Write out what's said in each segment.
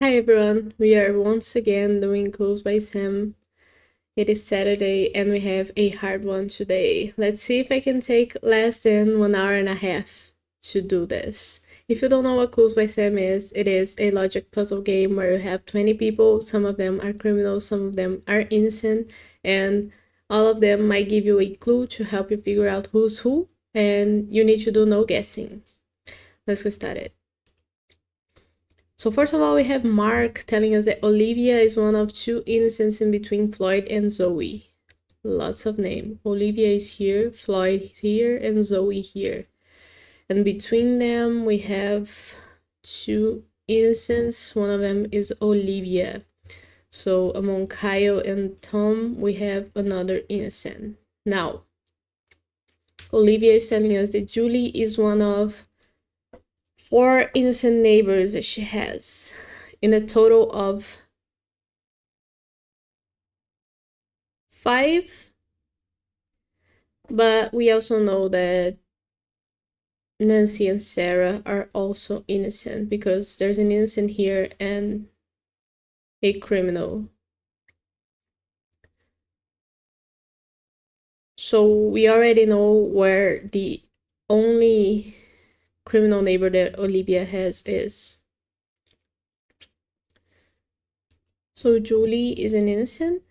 Hi everyone, we are once again doing Clues by Sam. It is Saturday and we have a hard one today. Let's see if I can take less than 1 hour and a half to do this. If you don't know what Clues by Sam is, it is a logic puzzle game where you have 20 people, some of them are criminals, some of them are innocent, and all of them might give you a clue to help you figure out who's who, and you need to do no guessing. Let's get started. So first of all, we have Mark telling us that Olivia is one of two innocents in between Floyd and Zoe. Lots of name. Olivia is here, Floyd is here, and Zoe here. And between them, we have two innocents. One of them is Olivia. So among Kyle and Tom, we have another innocent. Now, Olivia is telling us that Julie is one of 4 innocent neighbors that she has, in a total of 5. But we also know that Nancy and Sarah are also innocent because there's an innocent here and a criminal. So we already know where the only criminal neighbor that Olivia has is. So Julie is an innocent,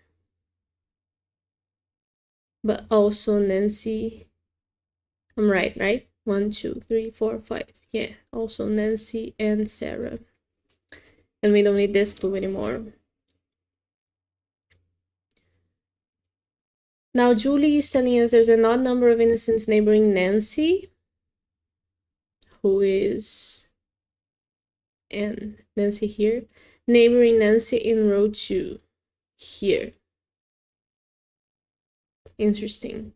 but also Nancy. I'm right? 1, 2, 3, 4, 5. Yeah, also Nancy and Sarah. And we don't need this clue anymore. Now Julie is telling us there's an odd number of innocents neighboring Nancy, who is and Nancy here, neighboring Nancy in row 2 here. Interesting.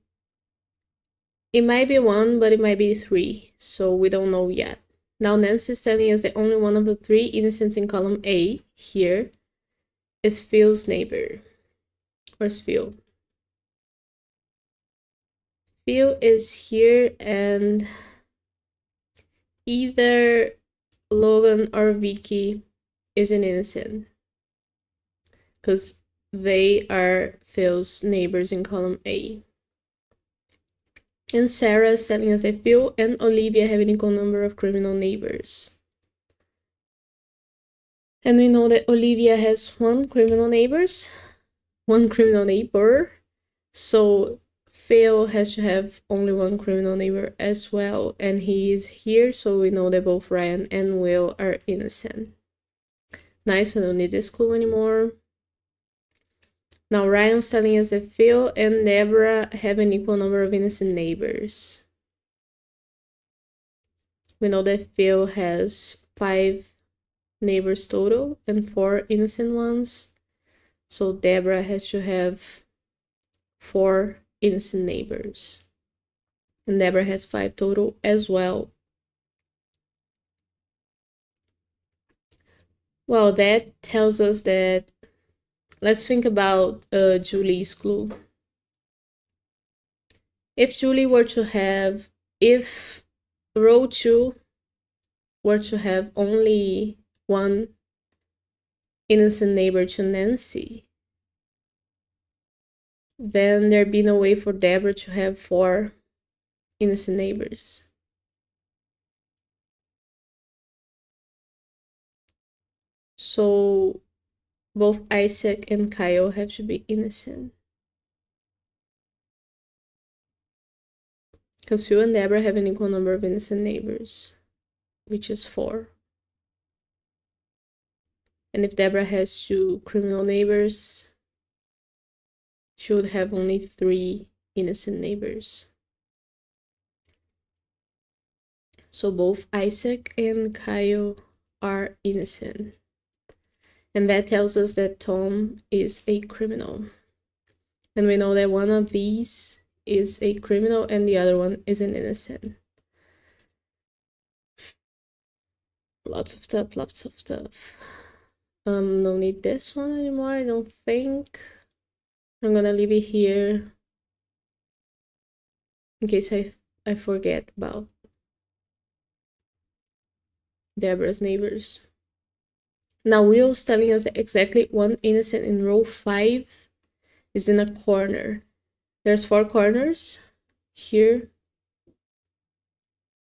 It might be 1, but it might be 3, so we don't know yet. Now Nancy is telling us that only one of the 3 innocents in column A here is Phil's neighbor. Where's Phil? Phil is here, and either Logan or Vicky is an innocent because they are Phil's neighbors in column A. And Sarah is telling us that Phil and Olivia have an equal number of criminal neighbors. And we know that Olivia has 1 criminal neighbor. So Phil has to have only 1 criminal neighbor as well. And he is here, so we know that both Ryan and Will are innocent. Nice, we don't need this clue anymore. Now Ryan's telling us that Phil and Deborah have an equal number of innocent neighbors. We know that Phil has 5 neighbors total and 4 innocent ones. So Deborah has to have 4 innocent neighbors. And Deborah has 5 total as well. Well, that tells us that, let's think about Julie's clue. If Julie were to have, if row 2 were to have only 1 innocent neighbor to Nancy, then there'd be no way for Deborah to have 4 innocent neighbors. So both Isaac and Kyle have to be innocent. Because Phil and Deborah have an equal number of innocent neighbors, which is 4. And if Deborah has 2 criminal neighbors, she would have only 3 innocent neighbors. So both Isaac and Kyle are innocent. And that tells us that Tom is a criminal. And we know that one of these is a criminal and the other one is an innocent. Lots of stuff. Don't need this one anymore, I don't think. I'm gonna leave it here in case I forget about Deborah's neighbors. Now Will's telling us that exactly one innocent in row 5 is in a corner. There's 4 corners here.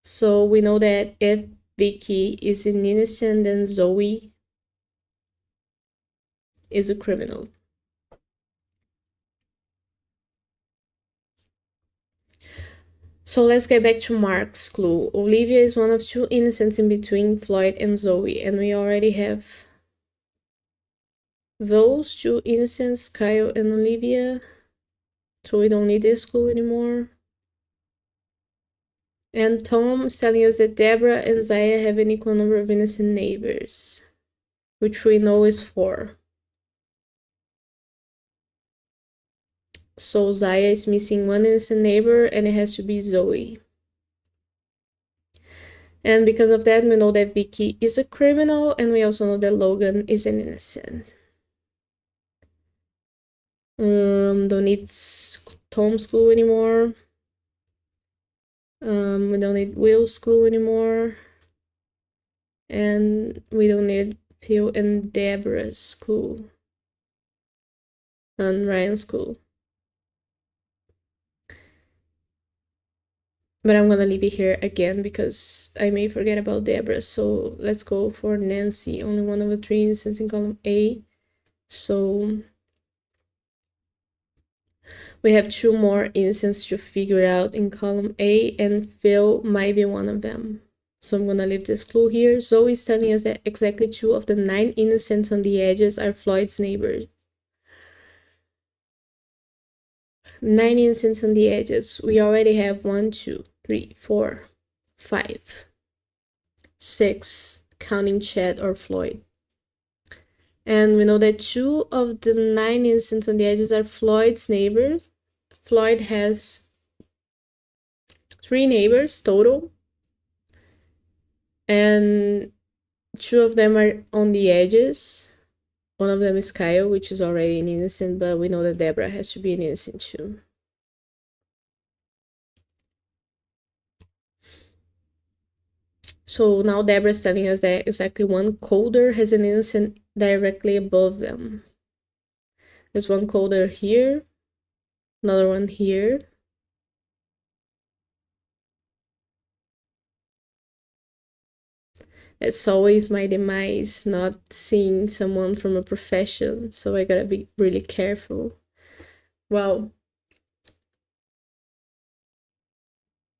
So we know that if Vicky is an innocent, then Zoe is a criminal. So let's get back to Mark's clue. Olivia is one of 2 innocents in between Floyd and Zoe, and we already have those 2 innocents, Kyle and Olivia. So we don't need this clue anymore. And Tom is telling us that Deborah and Zaya have an equal number of innocent neighbors, which we know is 4. So Zaya is missing 1 innocent neighbor, and it has to be Zoe. And because of that, we know that Vicky is a criminal, and we also know that Logan is an innocent. Don't need Tom's clue anymore. We don't need Will's clue anymore. And we don't need Phil and Deborah's clue. And Ryan's clue. But I'm gonna leave it here again because I may forget about Deborah. So let's go for Nancy. Only one of the 3 innocents in column A. So we have 2 more innocents to figure out in column A, and Phil might be one of them. So I'm gonna leave this clue here. Zoe is telling us that exactly 2 of the 9 innocents on the edges are Floyd's neighbors. 9 innocents on the edges. We already have 1, 2, 3, 4, 5, 6, counting Chad or Floyd. And we know that 2 of the 9 innocents on the edges are Floyd's neighbors. Floyd has 3 neighbors total. And 2 of them are on the edges. One of them is Kyle, which is already an innocent, but we know that Deborah has to be an innocent too. So now Deborah's telling us that exactly 1 coder has an innocent directly above them. There's 1 coder here, another one here. It's always my demise not seeing someone from a profession, so I gotta be really careful. Well,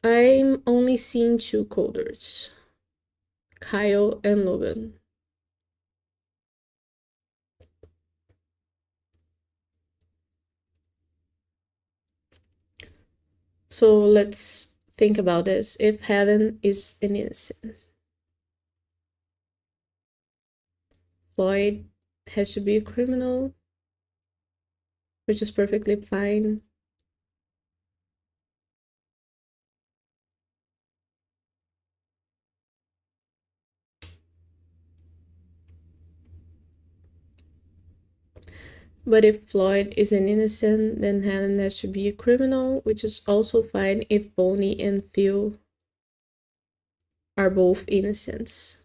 I'm only seeing 2 coders, Kyle and Logan. So let's think about this. If Helen is an innocent, Floyd has to be a criminal, which is perfectly fine. But if Floyd is an innocent, then Helen has to be a criminal, which is also fine if Bonnie and Phil are both innocents.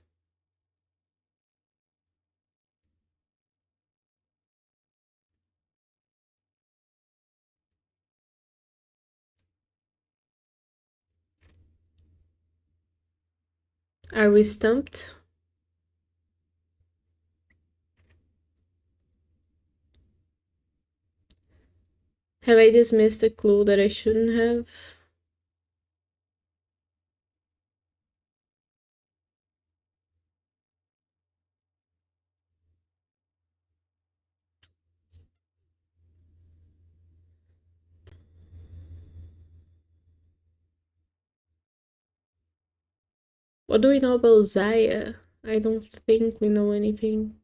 Are we stumped? Have I dismissed a clue that I shouldn't have? What do we know about Zaya? I don't think we know anything.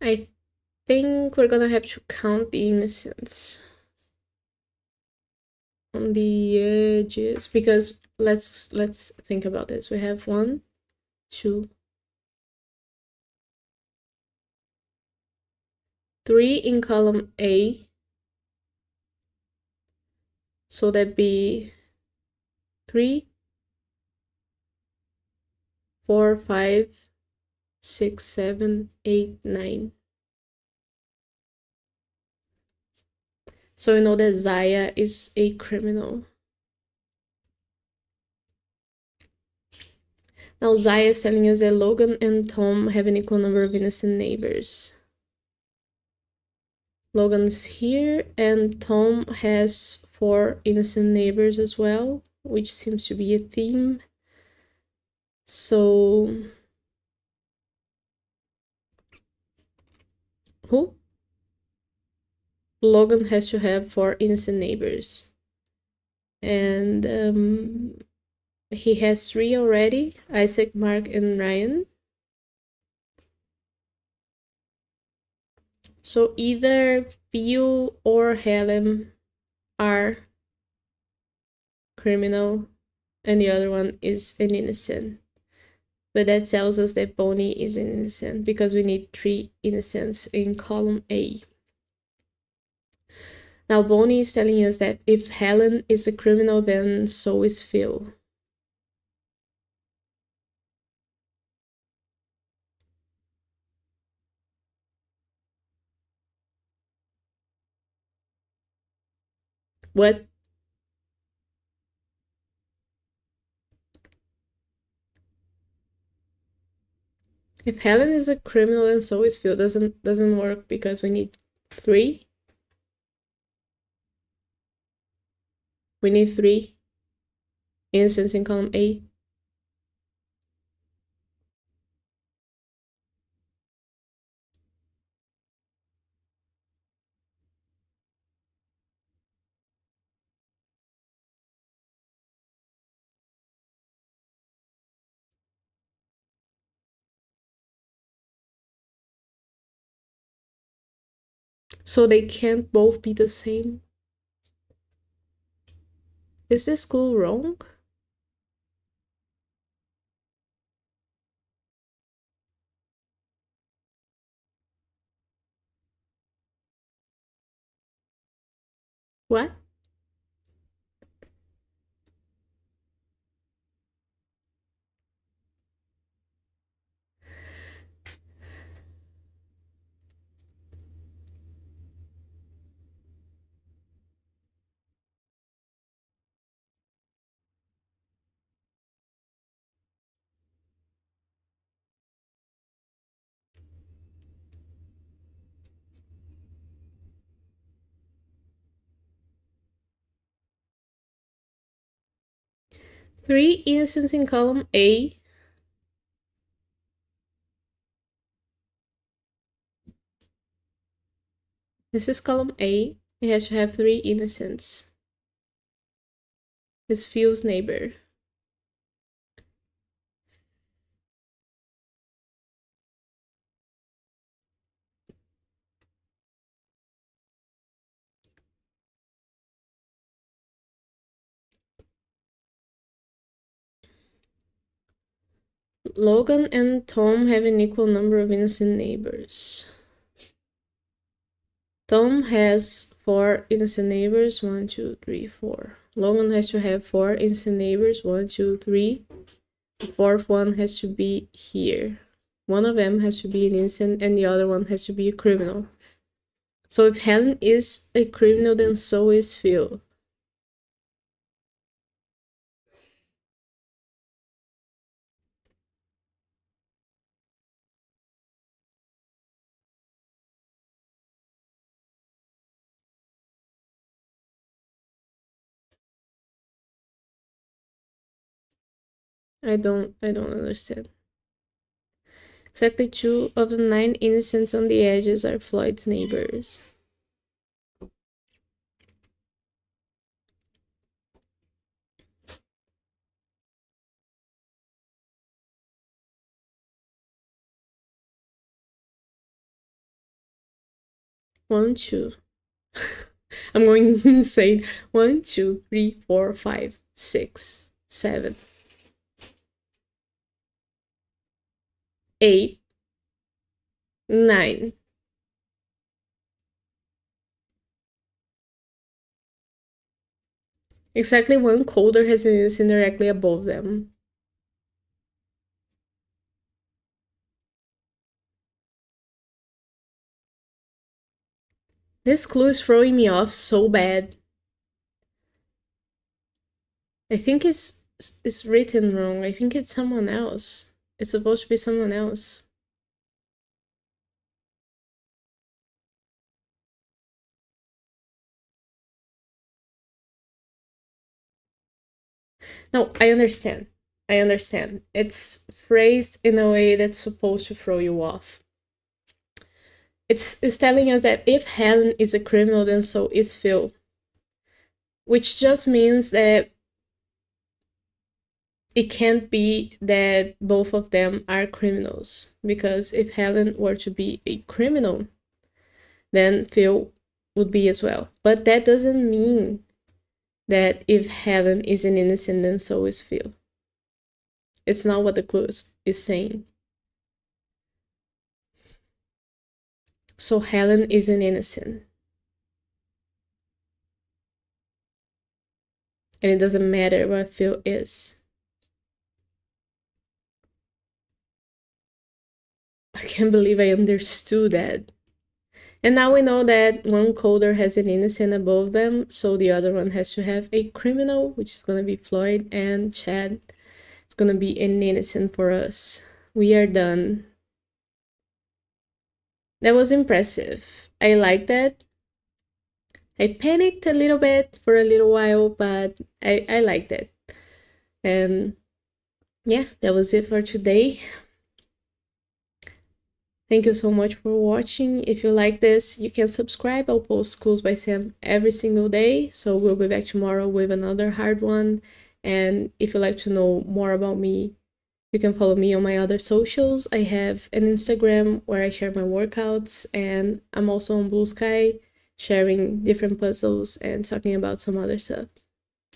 I think we're gonna have to count the innocents on the edges, because let's think about this. We have 1, 2. 3 in column A. So that'd be 3, 4, 5, 6, 7, 8, 9. So we know that Zaya is a criminal. Now Zaya is telling us that Logan and Tom have an equal number of innocent neighbors. Logan's here, and Tom has 4 innocent neighbors as well, which seems to be a theme. So, who? Logan has to have 4 innocent neighbors. And he has 3 already, Isaac, Mark, and Ryan. So either Phil or Helen are criminal and the other one is an innocent. But that tells us that Bonnie is an innocent because we need 3 innocents in column A. Now Bonnie is telling us that if Helen is a criminal, then so is Phil. What? If Helen is a criminal, then so is Phil. Doesn't work because we need 3. We need 3 innocents in column A. So they can't both be the same. Is this school wrong? What? Three innocents in column A. This is column A. It has to have 3 innocents. It's Phil's neighbor. Logan and Tom have an equal number of innocent neighbors. Tom has 4 innocent neighbors, 1, 2, 3, 4. Logan has to have 4 innocent neighbors, 1, 2, 3. The 4th one has to be here. One of them has to be an innocent and the other one has to be a criminal. So if Helen is a criminal, then so is Phil. I don't understand. Exactly 2 of the 9 innocents on the edges are Floyd's neighbors. One, two. I'm going insane. 1, 2, 3, 4, 5, 6, 7. 8, 9. Exactly one coder has an innocent directly above them. This clue is throwing me off so bad. I think it's written wrong. I think it's someone else. It's supposed to be someone else. No, I understand. I understand. It's phrased in a way that's supposed to throw you off. It's telling us that if Helen is a criminal, then so is Phil. Which just means that it can't be that both of them are criminals. Because if Helen were to be a criminal, then Phil would be as well. But that doesn't mean that if Helen is an innocent, then so is Phil. It's not what the clue is saying. So Helen is an innocent. And it doesn't matter what Phil is. I can't believe I understood that. And now we know that one coder has an innocent above them, so the other one has to have a criminal, which is going to be Floyd, and Chad is going to be an innocent for us. We are done. That was impressive. I like that. I panicked a little bit for a little while, but I liked it. And yeah, that was it for today. Thank you so much for watching. If you like this, you can subscribe. I'll post Clues by Sam every single day. So we'll be back tomorrow with another hard one. And if you'd like to know more about me, you can follow me on my other socials. I have an Instagram where I share my workouts, and I'm also on Blue Sky sharing different puzzles and talking about some other stuff.